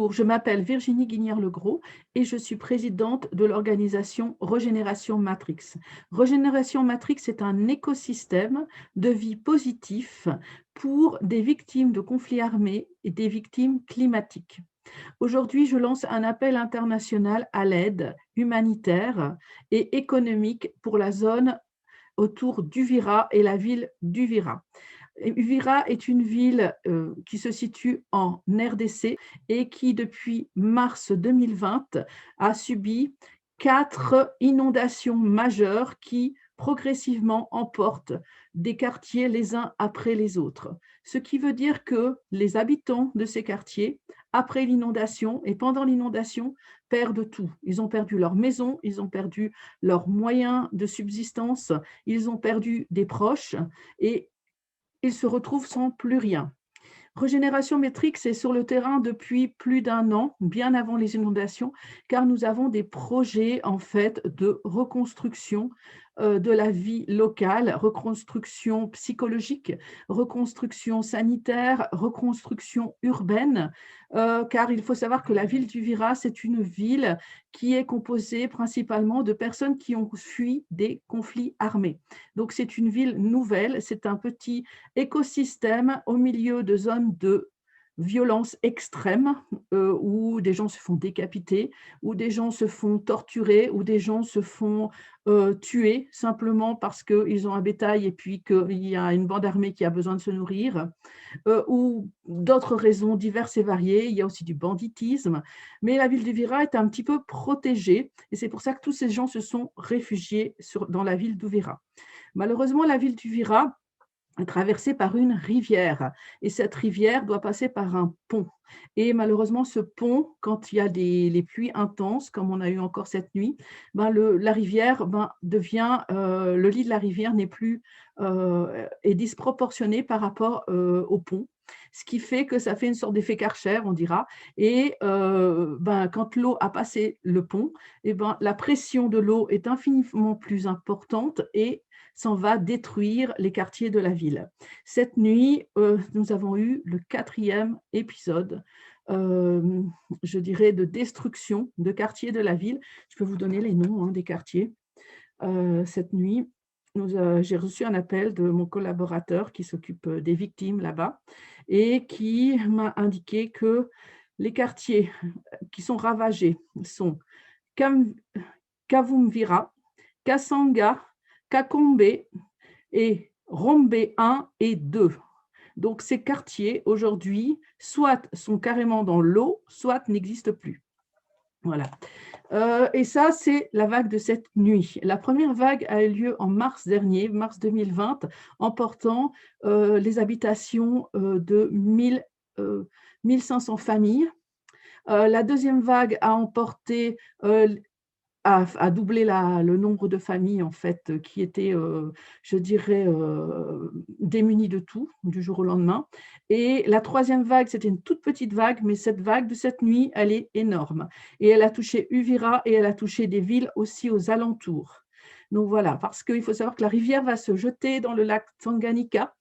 Bonjour, je m'appelle Virginie Guinière-Legros et je suis présidente de l'organisation Régénération Matrix. Régénération Matrix est un écosystème de vie positif pour des victimes de conflits armés et des victimes climatiques. Aujourd'hui, je lance un appel international à l'aide humanitaire et économique pour la zone autour d'Uvira et la ville d'Uvira. Uvira est une ville qui se situe en RDC et qui, depuis mars 2020, a subi 4 inondations majeures qui progressivement emportent des quartiers les uns après les autres. Ce qui veut dire que les habitants de ces quartiers, après l'inondation et pendant l'inondation, perdent tout. Ils ont perdu leur maison, ils ont perdu leurs moyens de subsistance, ils ont perdu des proches et ils se retrouvent sans plus rien. Régénération Matrix est sur le terrain depuis plus d'1 an, bien avant les inondations, car nous avons des projets en fait de reconstruction de la vie locale, reconstruction psychologique, reconstruction sanitaire, reconstruction urbaine, car il faut savoir que la ville d'Uvira, c'est une ville qui est composée principalement de personnes qui ont fui des conflits armés. Donc c'est une ville nouvelle, c'est un petit écosystème au milieu de zones de violence extrême où des gens se font décapiter, où des gens se font torturer, où des gens se font tuer simplement parce qu'ils ont un bétail et puis qu'il y a une bande armée qui a besoin de se nourrir, ou d'autres raisons diverses et variées. Il y a aussi du banditisme. Mais la ville d'Uvira est un petit peu protégée et c'est pour ça que tous ces gens se sont réfugiés dans la ville d'Uvira. Malheureusement, la ville d'Uvira est traversée par une rivière et cette rivière doit passer par un pont. Et malheureusement, ce pont, quand il y a les pluies intenses, comme on a eu encore cette nuit, la rivière devient, le lit de la rivière n'est plus est disproportionné par rapport au pont. Ce qui fait que ça fait une sorte d'effet Karcher, on dira. Et quand l'eau a passé le pont, la pression de l'eau est infiniment plus importante et s'en va détruire les quartiers de la ville. Cette nuit, nous avons eu le 4e épisode, je dirais, de destruction de quartiers de la ville. Je peux vous donner les noms des quartiers. Cette nuit, j'ai reçu un appel de mon collaborateur qui s'occupe des victimes là-bas et qui m'a indiqué que les quartiers qui sont ravagés sont Kavumvira, Kasanga, Kakombe et Rombe 1 et 2. Donc ces quartiers aujourd'hui soit sont carrément dans l'eau, soit n'existent plus. Voilà. Et ça, c'est la vague de cette nuit. La première vague a eu lieu en mars dernier, mars 2020, emportant les habitations de 1500 familles. La deuxième vague a emporté a doublé le nombre de familles en fait qui étaient, je dirais, démunies de tout du jour au lendemain. Et la troisième vague, c'était une toute petite vague, mais cette vague de cette nuit, elle est énorme. Et elle a touché Uvira et elle a touché des villes aussi aux alentours. Donc voilà, parce qu'il faut savoir que la rivière va se jeter dans le lac Tanganyika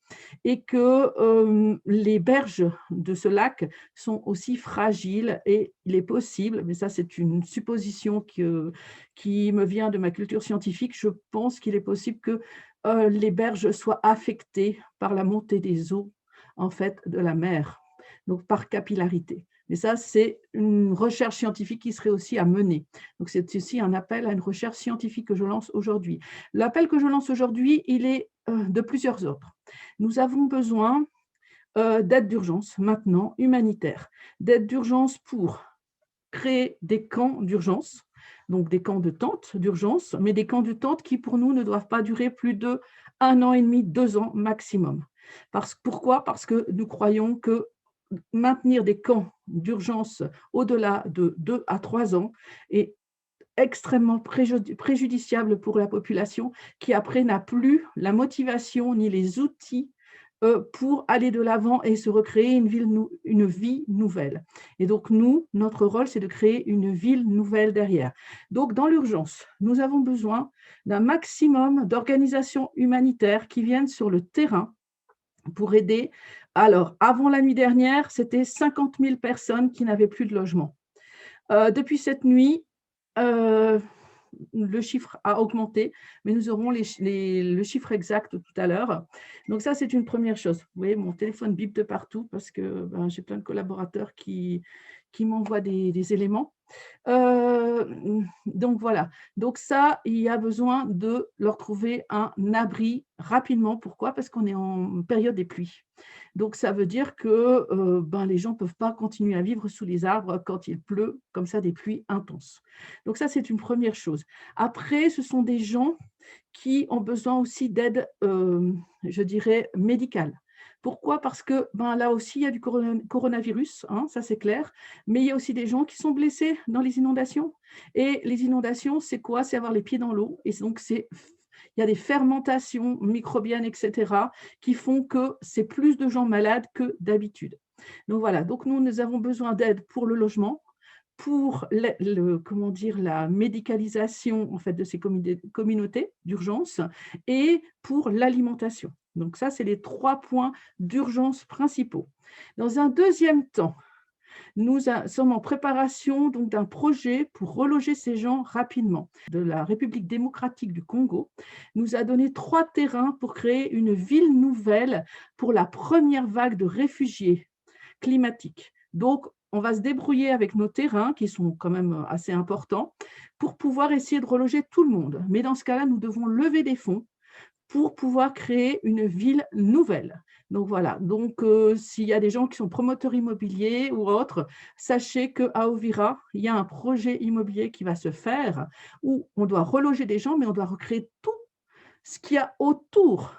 et que les berges de ce lac sont aussi fragiles et il est possible, mais ça c'est une supposition qui me vient de ma culture scientifique, je pense qu'il est possible que les berges soient affectées par la montée des eaux en fait de la mer, donc par capillarité. Mais ça, c'est une recherche scientifique qui serait aussi à mener. Donc, c'est aussi un appel à une recherche scientifique que je lance aujourd'hui. L'appel que je lance aujourd'hui, il est de plusieurs ordres. Nous avons besoin d'aide d'urgence, maintenant, humanitaire. D'aide d'urgence pour créer des camps d'urgence, donc des camps de tente d'urgence, mais des camps de tente qui, pour nous, ne doivent pas durer plus de 1 an et demi, 2 ans maximum. Pourquoi ? Parce que nous croyons que maintenir des camps d'urgence au-delà de 2 à 3 ans est extrêmement préjudiciable pour la population qui après n'a plus la motivation ni les outils pour aller de l'avant et se recréer une vie nouvelle. Et donc nous, notre rôle, c'est de créer une ville nouvelle derrière. Donc dans l'urgence, nous avons besoin d'un maximum d'organisations humanitaires qui viennent sur le terrain pour aider Alors, avant la nuit dernière, c'était 50 000 personnes qui n'avaient plus de logement. Depuis cette nuit, le chiffre a augmenté, mais nous aurons le chiffre exact tout à l'heure. Donc ça, c'est une première chose. Vous voyez, mon téléphone bip de partout parce que j'ai plein de collaborateurs qui m'envoient des éléments. Donc voilà, donc ça, il y a besoin de leur trouver un abri rapidement. Pourquoi? Parce qu'on est en période des pluies. Donc ça veut dire que les gens ne peuvent pas continuer à vivre sous les arbres quand il pleut, comme ça, des pluies intenses. Donc ça, c'est une première chose. Après, ce sont des gens qui ont besoin aussi d'aide, je dirais, médicale. Pourquoi? Parce que là aussi, il y a du coronavirus, hein, ça c'est clair, mais il y a aussi des gens qui sont blessés dans les inondations. Et les inondations, c'est quoi? C'est avoir les pieds dans l'eau. Et donc, il y a des fermentations microbiennes, etc., qui font que c'est plus de gens malades que d'habitude. Donc voilà, donc nous avons besoin d'aide pour le logement, pour comment dire, la médicalisation en fait, de ces communautés d'urgence et pour l'alimentation. Donc ça, c'est les 3 points d'urgence principaux. Dans un deuxième temps, nous sommes en préparation donc d'un projet pour reloger ces gens rapidement. De la République démocratique du Congo nous a donné 3 terrains pour créer une ville nouvelle pour la première vague de réfugiés climatiques. Donc, on va se débrouiller avec nos terrains, qui sont quand même assez importants, pour pouvoir essayer de reloger tout le monde. Mais dans ce cas-là, nous devons lever des fonds pour pouvoir créer une ville nouvelle. Donc voilà, donc s'il y a des gens qui sont promoteurs immobiliers ou autres, sachez qu'à Uvira, il y a un projet immobilier qui va se faire où on doit reloger des gens, mais on doit recréer tout ce qu'il y a autour,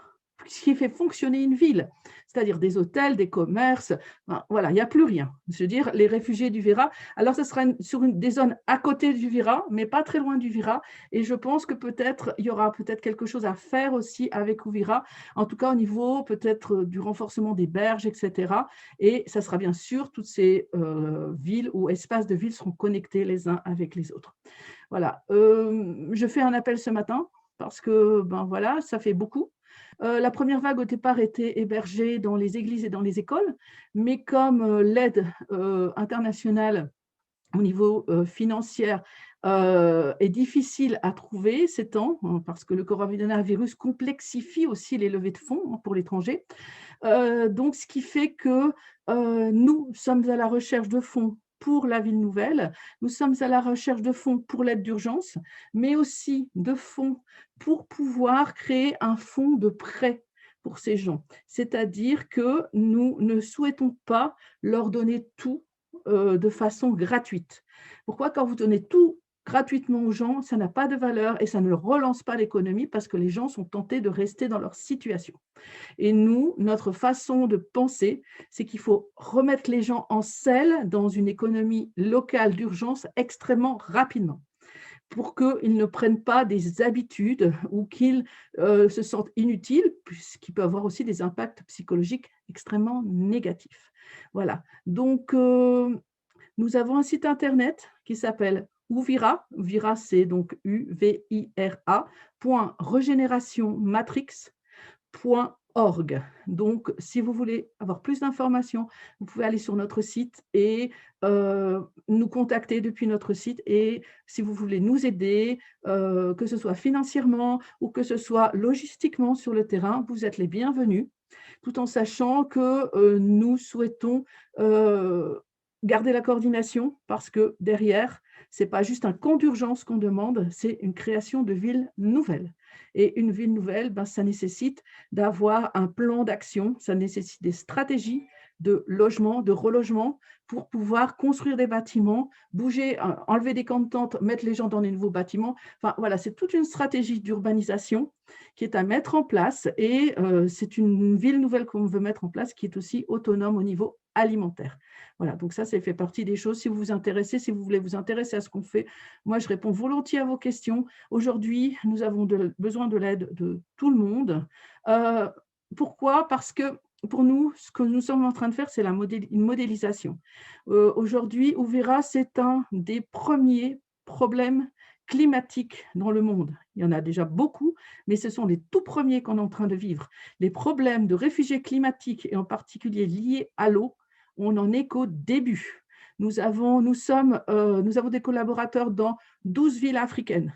ce qui fait fonctionner une ville, c'est-à-dire des hôtels, des commerces, voilà, il n'y a plus rien. Je veux dire, les réfugiés du Vira, alors ce sera sur des zones à côté du Vira, mais pas très loin du Vira, et je pense que peut-être, il y aura peut-être quelque chose à faire aussi avec Uvira, en tout cas au niveau peut-être du renforcement des berges, etc. Et ça sera bien sûr, toutes ces villes ou espaces de villes seront connectés les uns avec les autres. Voilà, je fais un appel ce matin, parce que voilà, ça fait beaucoup. La première vague au départ était hébergée dans les églises et dans les écoles, mais comme l'aide internationale au niveau financier est difficile à trouver ces temps, hein, parce que le coronavirus complexifie aussi les levées de fonds, hein, pour l'étranger. Donc, ce qui fait que nous sommes à la recherche de fonds pour la ville nouvelle, nous sommes à la recherche de fonds pour l'aide d'urgence, mais aussi de fonds pour pouvoir créer un fonds de prêt pour ces gens. C'est-à-dire que nous ne souhaitons pas leur donner tout de façon gratuite. Pourquoi? Quand vous donnez tout gratuitement aux gens, ça n'a pas de valeur et ça ne relance pas l'économie parce que les gens sont tentés de rester dans leur situation. Et nous, notre façon de penser, c'est qu'il faut remettre les gens en selle dans une économie locale d'urgence extrêmement rapidement pour qu'ils ne prennent pas des habitudes ou qu'ils se sentent inutiles, puisqu'il peut avoir aussi des impacts psychologiques extrêmement négatifs. Voilà. Donc, nous avons un site internet qui s'appelle Uvira. Uvira, c'est donc UVIRA, .régénérationmatrix.org. Donc, si vous voulez avoir plus d'informations, vous pouvez aller sur notre site et nous contacter depuis notre site. Et si vous voulez nous aider, que ce soit financièrement ou que ce soit logistiquement sur le terrain, vous êtes les bienvenus, tout en sachant que nous souhaitons garder la coordination parce que derrière, ce n'est pas juste un camp d'urgence qu'on demande, c'est une création de ville nouvelle. Et une ville nouvelle, ça nécessite d'avoir un plan d'action, ça nécessite des stratégies de logement, de relogement pour pouvoir construire des bâtiments, bouger, enlever des camps de tente, mettre les gens dans des nouveaux bâtiments. Enfin, voilà, c'est toute une stratégie d'urbanisation qui est à mettre en place et c'est une ville nouvelle qu'on veut mettre en place qui est aussi autonome au niveau alimentaire. Voilà, donc ça fait partie des choses. Si vous vous intéressez, si vous voulez vous intéresser à ce qu'on fait, moi, je réponds volontiers à vos questions. Aujourd'hui, nous avons besoin de l'aide de tout le monde. Pourquoi? Parce que pour nous, ce que nous sommes en train de faire, c'est une modélisation. Aujourd'hui, Uvira, c'est un des premiers problèmes climatiques dans le monde. Il y en a déjà beaucoup, mais ce sont les tout premiers qu'on est en train de vivre. Les problèmes de réfugiés climatiques, et en particulier liés à l'eau, on n'en est qu'au début. Nous avons des collaborateurs dans 12 villes africaines.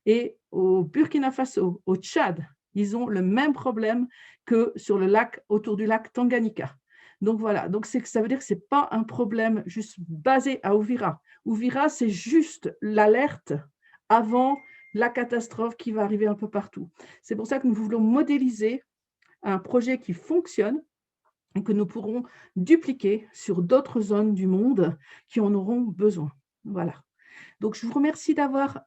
Et au Burkina Faso, au Tchad, ils ont le même problème que sur le lac, autour du lac Tanganyika. Donc voilà, donc ça veut dire que ce n'est pas un problème juste basé à Ouvira. Ouvira, c'est juste l'alerte avant la catastrophe qui va arriver un peu partout. C'est pour ça que nous voulons modéliser un projet qui fonctionne et que nous pourrons dupliquer sur d'autres zones du monde qui en auront besoin. Voilà. Donc, je vous remercie d'avoir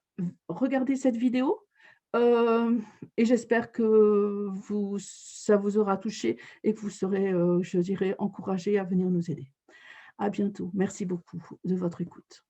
regardé cette vidéo et j'espère que ça vous aura touché et que vous serez, je dirais, encouragé à venir nous aider. À bientôt. Merci beaucoup de votre écoute.